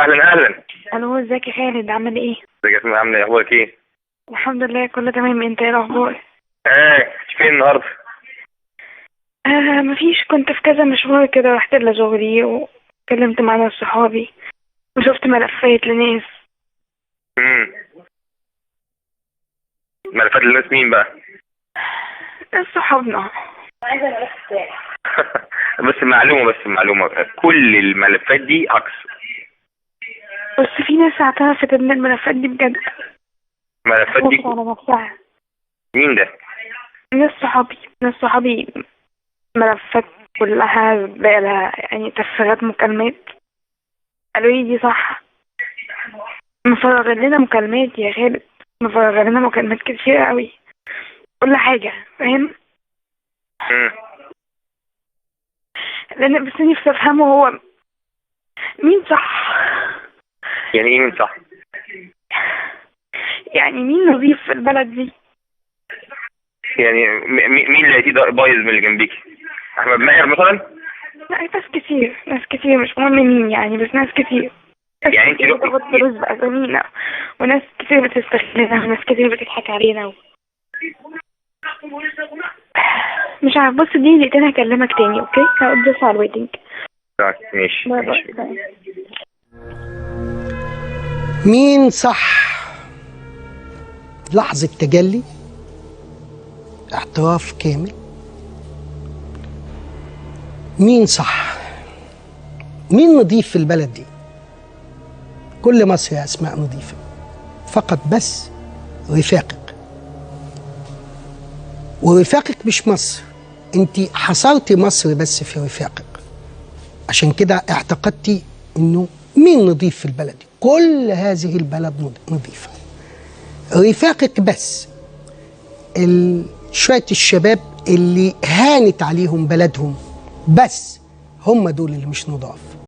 اهلا اهلا. الو، ازيك يا خالد؟ عامل ايه؟ ازيك يا اسماء، عامله ايه؟ اخبارك ايه؟ الحمد لله كله تمام. انت ايه الاخبار؟ فين النهارده؟ مفيش، كنت في كذا مشوار كده، رحت لشغلي وكلمت مع ناس صحابي وشفت ملفات لناس. امم ملفات للناس مين بقى؟ ناس صحابنا. بس معلومه كل الملفات دي عكس. بس في ناس اعترفت ان الملفات دي بجد. الملفات دي اعترفت على نفسها. مين ده؟ ناس صحابي ملفات كلها زبالة، يعني تفسيرات مكالمات. قالوا لي دي صح. مفرغ لنا مكالمات يا خالد، مفرغ لنا مكالمات كتير قوي، كل حاجة، فاهم؟ امم لان بس نفسي افهمه هو مين صح. يعني ايه مين صح؟ يعني مين نظيف في البلد دي؟ يعني مين اللي هيتي بايظ من اللي جنبيك؟ احمد ماهر مثلا؟ لا، ناس كتير مش مهم مين يعني، بس ناس كتير. ناس يعني انت كتير بتاخد فلوس بأسامينا، وناس كتير بتستغلنا، وناس كتير بتضحك علينا مش عارف. بص دي دقيقتين هكلمك تاني، اوكي؟ هقعد بس على الويتنج. ماشي باي ماشي. باي. مين صح؟ لحظة تجلي، اعتراف كامل. مين صح؟ مين نضيف في البلد دي؟ كل مصر يا أسماء نضيفة، فقط بس رفاقك. ورفاقك مش مصر، انت حصرتي مصر بس في رفاقك، عشان كده اعتقدتي انه مين نضيف في البلد دي؟ كل هذه البلد نضيفة، رفاقك بس. شوية الشباب اللي هانت عليهم بلدهم بس هم دول اللي مش نضاف.